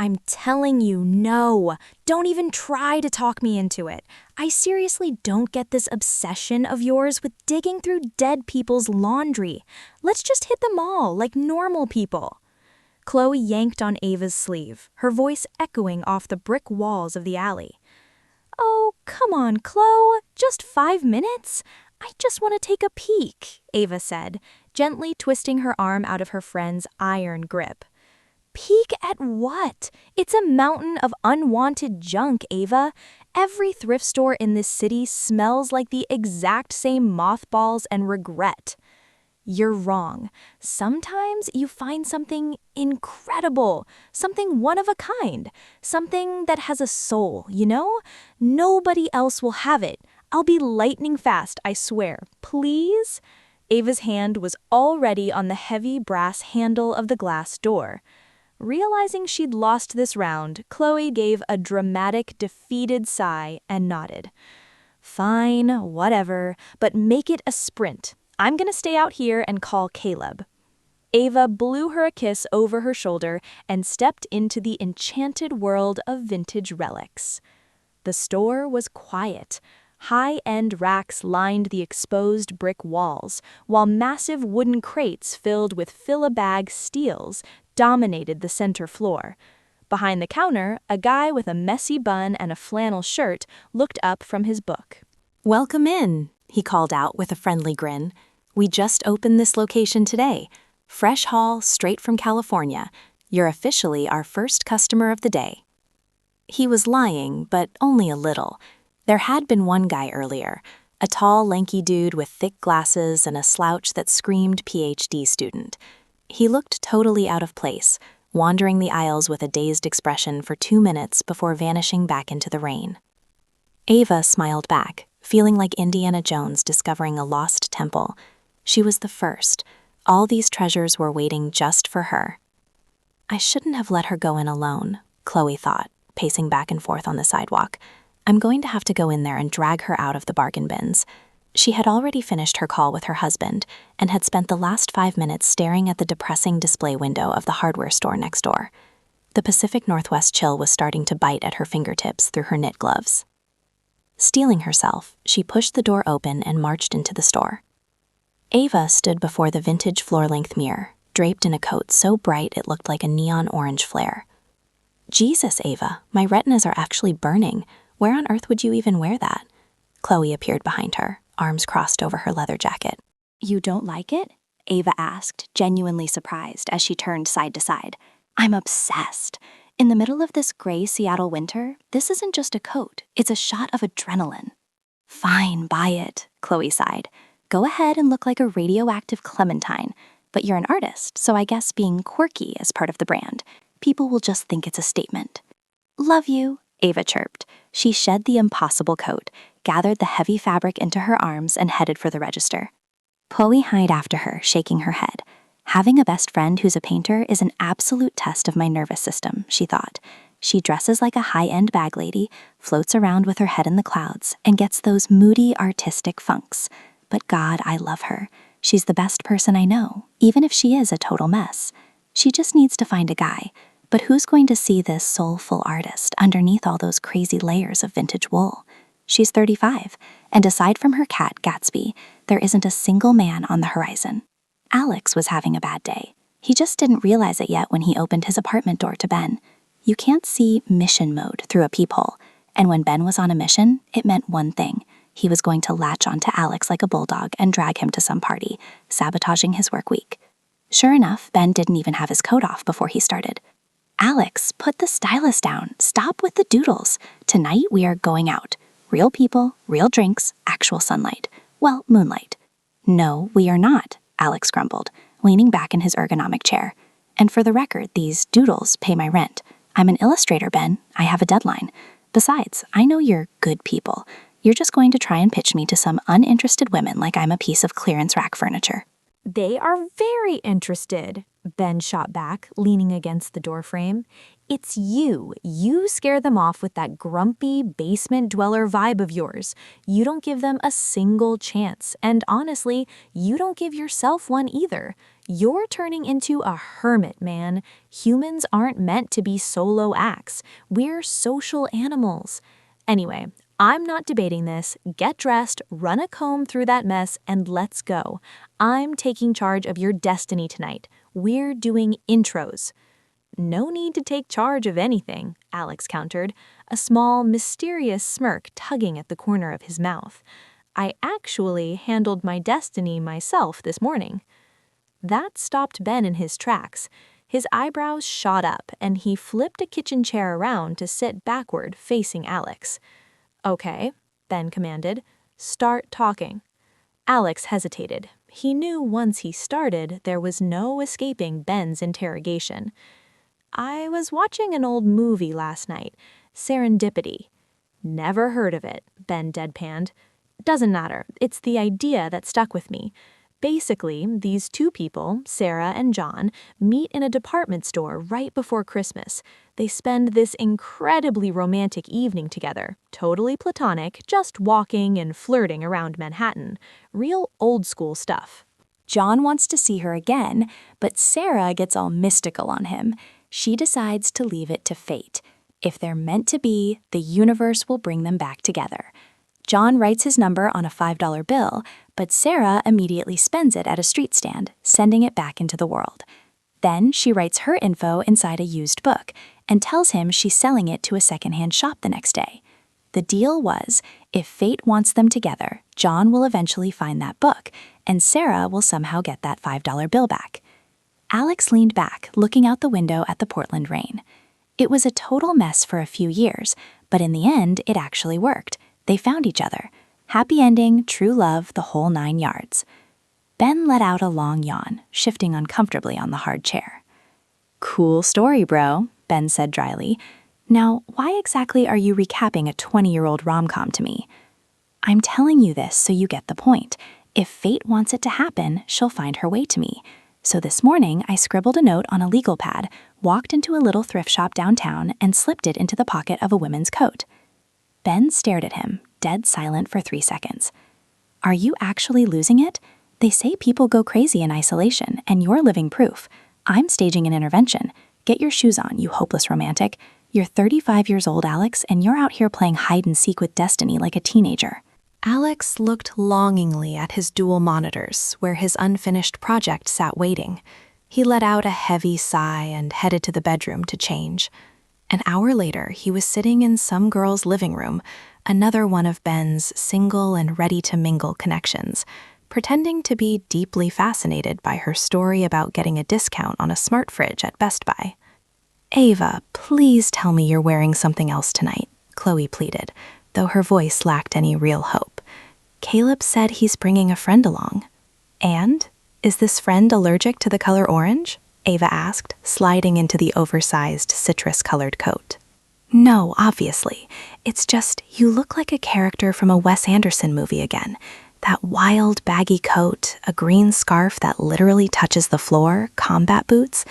I'm telling you, no. Don't even try to talk me into it. I seriously don't get this obsession of yours with digging through dead people's laundry. Let's just hit the mall like normal people. Chloe yanked on Ava's sleeve, her voice echoing off the brick walls of the alley. Oh, come on, Chloe. Just 5 minutes? I just want to take a peek, Ava said, gently twisting her arm out of her friend's iron grip. Peek at what? It's a mountain of unwanted junk, Ava. Every thrift store in this city smells like the exact same mothballs and regret. You're wrong. Sometimes you find something incredible, something one of a kind, something that has a soul, you know? Nobody else will have it. I'll be lightning fast, I swear. Please? Ava's hand was already on the heavy brass handle of the glass door. Realizing she'd lost this round, Chloe gave a dramatic, defeated sigh and nodded. Fine, whatever, but make it a sprint. I'm gonna stay out here and call Caleb. Ava blew her a kiss over her shoulder and stepped into the enchanted world of vintage relics. The store was quiet. High-end racks lined the exposed brick walls, while massive wooden crates filled with fill-a-bag steels dominated the center floor. Behind the counter, a guy with a messy bun and a flannel shirt looked up from his book. "Welcome in," he called out with a friendly grin. "We just opened this location today. Fresh haul straight from California. You're officially our first customer of the day." He was lying, but only a little. There had been one guy earlier, a tall, lanky dude with thick glasses and a slouch that screamed PhD student. He looked totally out of place, wandering the aisles with a dazed expression for 2 minutes before vanishing back into the rain. Ava smiled back, feeling like Indiana Jones discovering a lost temple. She was the first. All these treasures were waiting just for her. I shouldn't have let her go in alone, Chloe thought, pacing back and forth on the sidewalk. I'm going to have to go in there and drag her out of the bargain bins. She had already finished her call with her husband and had spent the last 5 minutes staring at the depressing display window of the hardware store next door. The Pacific Northwest chill was starting to bite at her fingertips through her knit gloves. Steeling herself, she pushed the door open and marched into the store. Ava stood before the vintage floor-length mirror, draped in a coat so bright it looked like a neon orange flare. Jesus, Ava, my retinas are actually burning. Where on earth would you even wear that? Chloe appeared behind her, arms crossed over her leather jacket. You don't like it? Ava asked, genuinely surprised as she turned side to side. I'm obsessed. In the middle of this gray Seattle winter, this isn't just a coat, it's a shot of adrenaline. Fine, buy it, Chloe sighed. Go ahead and look like a radioactive clementine, but you're an artist, so I guess being quirky is part of the brand. People will just think it's a statement. Love you, Ava chirped. She shed the impossible coat, gathered the heavy fabric into her arms, and headed for the register. Chloe hied after her, shaking her head. Having a best friend who's a painter is an absolute test of my nervous system, she thought. She dresses like a high-end bag lady, floats around with her head in the clouds, and gets those moody, artistic funks. But God, I love her. She's the best person I know, even if she is a total mess. She just needs to find a guy. But who's going to see this soulful artist underneath all those crazy layers of vintage wool? She's 35, and aside from her cat, Gatsby, there isn't a single man on the horizon. Alex was having a bad day. He just didn't realize it yet when he opened his apartment door to Ben. You can't see mission mode through a peephole, and when Ben was on a mission, it meant one thing. He was going to latch onto Alex like a bulldog and drag him to some party, sabotaging his work week. Sure enough, Ben didn't even have his coat off before he started. Alex, put the stylus down. Stop with the doodles. Tonight we are going out. Real people, real drinks, actual sunlight. Well, moonlight. No, we are not, Alex grumbled, leaning back in his ergonomic chair. And for the record, these doodles pay my rent. I'm an illustrator, Ben. I have a deadline. Besides, I know you're good people. You're just going to try and pitch me to some uninterested women like I'm a piece of clearance rack furniture. They are very interested, Ben shot back, leaning against the doorframe. It's you. You scare them off with that grumpy basement dweller vibe of yours. You don't give them a single chance, and honestly, you don't give yourself one either. You're turning into a hermit, man. Humans aren't meant to be solo acts. We're social animals. Anyway, I'm not debating this. Get dressed, run a comb through that mess, and let's go. I'm taking charge of your destiny tonight. We're doing intros. No need to take charge of anything, Alex countered, a small, mysterious smirk tugging at the corner of his mouth. I actually handled my destiny myself this morning. That stopped Ben in his tracks. His eyebrows shot up, and he flipped a kitchen chair around to sit backward, facing Alex. Okay, Ben commanded. Start talking. Alex hesitated. He knew once he started, there was no escaping Ben's interrogation. I was watching an old movie last night, Serendipity. Never heard of it, Ben deadpanned. Doesn't matter, it's the idea that stuck with me. Basically, these two people, Sarah and John, meet in a department store right before Christmas. They spend this incredibly romantic evening together, totally platonic, just walking and flirting around Manhattan. Real old-school stuff. John wants to see her again, but Sarah gets all mystical on him. She decides to leave it to fate. If they're meant to be, the universe will bring them back together. John writes his number on a $5 bill, but Sarah immediately spends it at a street stand, sending it back into the world. Then she writes her info inside a used book and tells him she's selling it to a secondhand shop the next day. The deal was, if fate wants them together, John will eventually find that book, and Sarah will somehow get that $5 bill back. Alex leaned back, looking out the window at the Portland rain. It was a total mess for a few years, but in the end, it actually worked. They found each other. Happy ending, true love, the whole 9 yards. Ben let out a long yawn, shifting uncomfortably on the hard chair. Cool story, bro, Ben said dryly. Now, why exactly are you recapping a 20-year-old rom-com to me? I'm telling you this so you get the point. If fate wants it to happen, she'll find her way to me. So this morning, I scribbled a note on a legal pad, walked into a little thrift shop downtown, and slipped it into the pocket of a women's coat. Ben stared at him, dead silent for 3 seconds. Are you actually losing it? They say people go crazy in isolation, and you're living proof. I'm staging an intervention. Get your shoes on, you hopeless romantic. You're 35 years old, Alex, and you're out here playing hide-and-seek with destiny like a teenager. Alex looked longingly at his dual monitors, where his unfinished project sat waiting. He let out a heavy sigh and headed to the bedroom to change. An hour later, he was sitting in some girl's living room, another one of Ben's single and ready-to-mingle connections, pretending to be deeply fascinated by her story about getting a discount on a smart fridge at Best Buy. Ava, please tell me you're wearing something else tonight, Chloe pleaded, though her voice lacked any real hope. Caleb said he's bringing a friend along. And? Is this friend allergic to the color orange? Ava asked, sliding into the oversized citrus-colored coat. No, obviously. It's just, you look like a character from a Wes Anderson movie again. That wild, baggy coat, a green scarf that literally touches the floor, combat boots.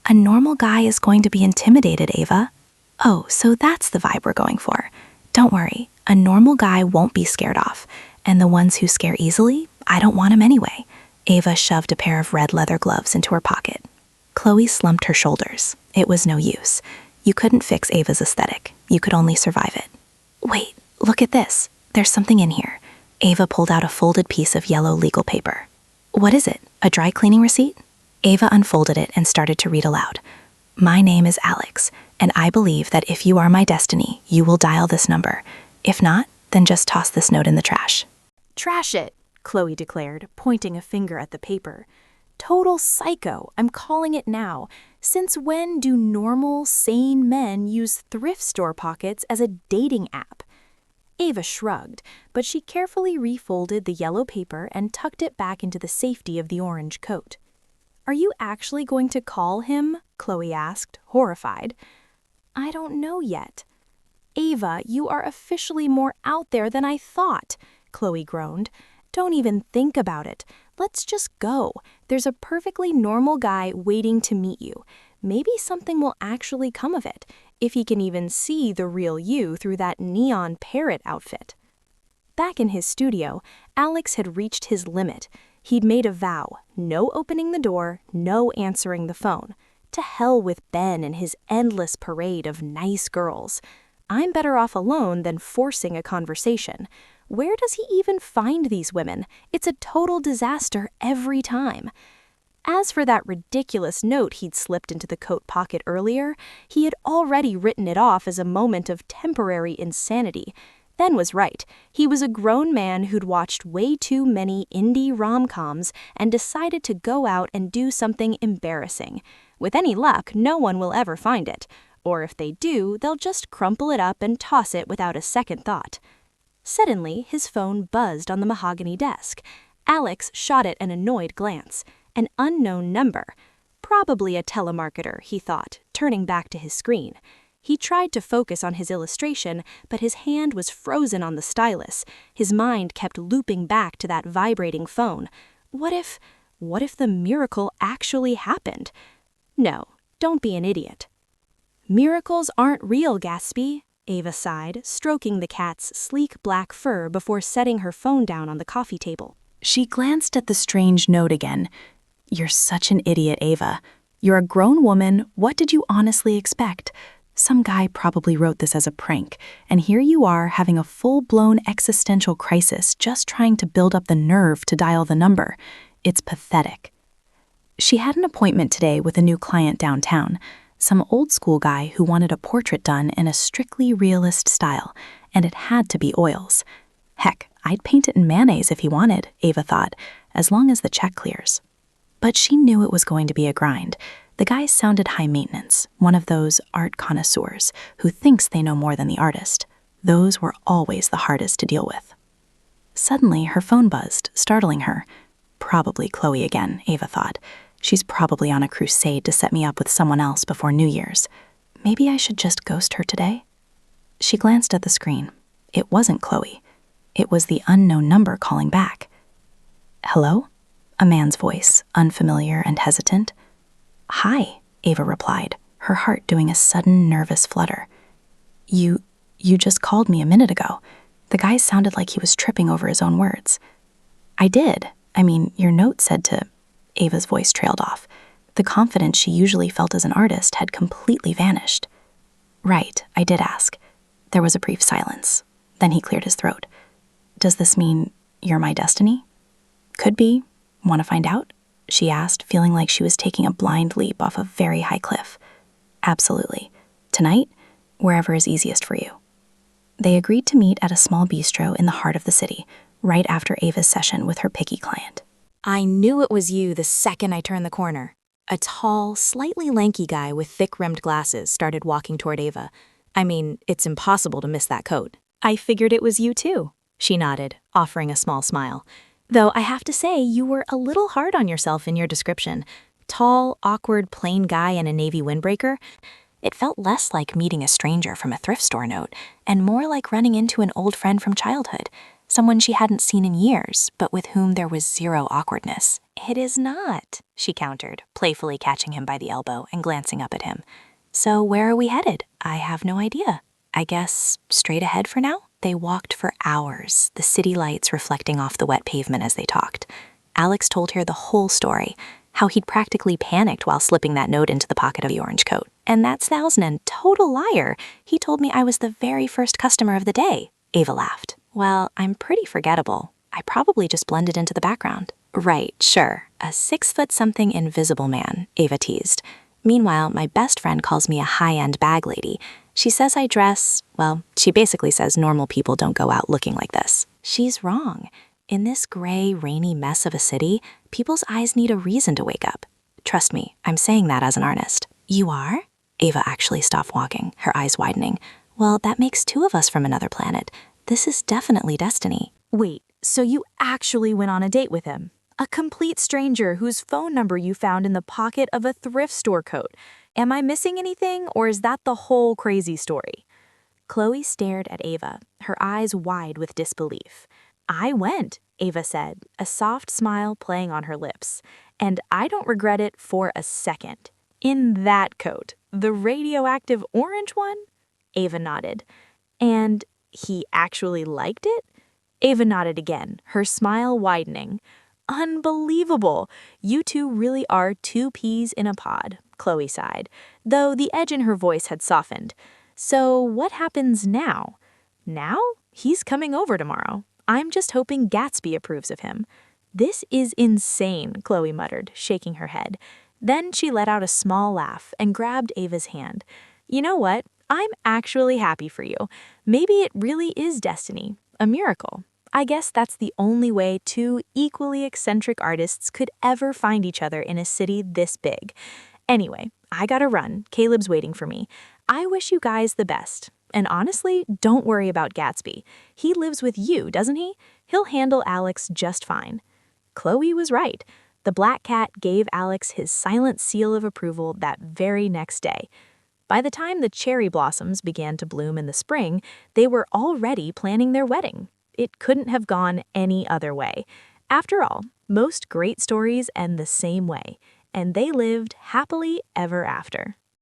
A normal guy is going to be intimidated, Ava. Oh, so that's the vibe we're going for. Don't worry, a normal guy won't be scared off. And the ones who scare easily, I don't want them anyway. Ava shoved a pair of red leather gloves into her pocket. Chloe slumped her shoulders. It was no use. You couldn't fix Ava's aesthetic. You could only survive it. Wait, look at this. There's something in here. Ava pulled out a folded piece of yellow legal paper. What is it? A dry cleaning receipt? Ava unfolded it and started to read aloud. My name is Alex, and I believe that if you are my destiny, you will dial this number. If not, then just toss this note in the trash. Trash it, Chloe declared, pointing a finger at the paper. Total psycho, I'm calling it now. Since when do normal, sane men use thrift store pockets as a dating app? Ava shrugged, but she carefully refolded the yellow paper and tucked it back into the safety of the orange coat. Are you actually going to call him? Chloe asked, horrified. I don't know yet. Ava, you are officially more out there than I thought, Chloe groaned. Don't even think about it. Let's just go. There's a perfectly normal guy waiting to meet you. Maybe something will actually come of it, if he can even see the real you through that neon parrot outfit. Back in his studio, Alex had reached his limit. He'd made a vow, no opening the door, no answering the phone. To hell with Ben and his endless parade of nice girls. I'm better off alone than forcing a conversation. Where does he even find these women? It's a total disaster every time. As for that ridiculous note he'd slipped into the coat pocket earlier, he had already written it off as a moment of temporary insanity. Ben was right. He was a grown man who'd watched way too many indie rom-coms and decided to go out and do something embarrassing. With any luck, no one will ever find it. Or if they do, they'll just crumple it up and toss it without a second thought. Suddenly, his phone buzzed on the mahogany desk. Alex shot it an annoyed glance. An unknown number. Probably a telemarketer, he thought, turning back to his screen. He tried to focus on his illustration, but his hand was frozen on the stylus. His mind kept looping back to that vibrating phone. What if the miracle actually happened? No, don't be an idiot. Miracles aren't real, Gatsby, Ava sighed, stroking the cat's sleek black fur before setting her phone down on the coffee table. She glanced at the strange note again. You're such an idiot, Ava. You're a grown woman. What did you honestly expect? Some guy probably wrote this as a prank, and here you are having a full-blown existential crisis just trying to build up the nerve to dial the number. It's pathetic. She had an appointment today with a new client downtown, some old-school guy who wanted a portrait done in a strictly realist style, and it had to be oils. Heck, I'd paint it in mayonnaise if he wanted, Ava thought, as long as the check clears. But she knew it was going to be a grind. The guy sounded high maintenance, one of those art connoisseurs who thinks they know more than the artist. Those were always the hardest to deal with. Suddenly, her phone buzzed, startling her. Probably Chloe again, Ava thought. She's probably on a crusade to set me up with someone else before New Year's. Maybe I should just ghost her today? She glanced at the screen. It wasn't Chloe. It was the unknown number calling back. Hello? A man's voice, unfamiliar and hesitant. Hi, Ava replied, her heart doing a sudden nervous flutter. You just called me a minute ago. The guy sounded like he was tripping over his own words. I did. I mean, your note said to... Ava's voice trailed off. The confidence she usually felt as an artist had completely vanished. Right, I did ask. There was a brief silence. Then he cleared his throat. Does this mean you're my destiny? Could be. Want to find out? She asked, feeling like she was taking a blind leap off a very high cliff. Absolutely. Tonight, wherever is easiest for you. They agreed to meet at a small bistro in the heart of the city, right after Ava's session with her picky client. I knew it was you the second I turned the corner. A tall, slightly lanky guy with thick-rimmed glasses started walking toward Ava. I mean, it's impossible to miss that coat. I figured it was you too, she nodded, offering a small smile. Though I have to say, you were a little hard on yourself in your description. Tall, awkward, plain guy in a navy windbreaker. It felt less like meeting a stranger from a thrift store note, and more like running into an old friend from childhood. Someone she hadn't seen in years, but with whom there was zero awkwardness. It is not, she countered, playfully catching him by the elbow and glancing up at him. So where are we headed? I have no idea. I guess straight ahead for now? They walked for hours, the city lights reflecting off the wet pavement as they talked. Alex told her the whole story, how he'd practically panicked while slipping that note into the pocket of the orange coat. And that's Thousand, total liar. He told me I was the very first customer of the day. Ava laughed. Well, I'm pretty forgettable. I probably just blended into the background. Right, sure. A 6-foot-something invisible man, Ava teased. Meanwhile, my best friend calls me a high-end bag lady. She says I dress, well, she basically says normal people don't go out looking like this. She's wrong. In this gray, rainy mess of a city, people's eyes need a reason to wake up. Trust me, I'm saying that as an artist. You are? Ava actually stopped walking, her eyes widening. Well, that makes 2 of us from another planet. This is definitely destiny. Wait, so you actually went on a date with him? A complete stranger whose phone number you found in the pocket of a thrift store coat. Am I missing anything, or is that the whole crazy story? Chloe stared at Ava, her eyes wide with disbelief. I went, Ava said, a soft smile playing on her lips. And I don't regret it for a second. In that coat, the radioactive orange one? Ava nodded. And he actually liked it? Ava nodded again, her smile widening. Unbelievable! You two really are two peas in a pod, Chloe sighed, though the edge in her voice had softened. So what happens now? Now? He's coming over tomorrow. I'm just hoping Gatsby approves of him. This is insane, Chloe muttered, shaking her head. Then she let out a small laugh and grabbed Ava's hand. You know what? I'm actually happy for you. Maybe it really is destiny, a miracle. I guess that's the only way two equally eccentric artists could ever find each other in a city this big. Anyway, I gotta run. Caleb's waiting for me. I wish you guys the best. And honestly, don't worry about Gatsby. He lives with you, doesn't he? He'll handle Alex just fine. Chloe was right. The black cat gave Alex his silent seal of approval that very next day. By the time the cherry blossoms began to bloom in the spring, they were already planning their wedding. It couldn't have gone any other way. After all, most great stories end the same way, and they lived happily ever after.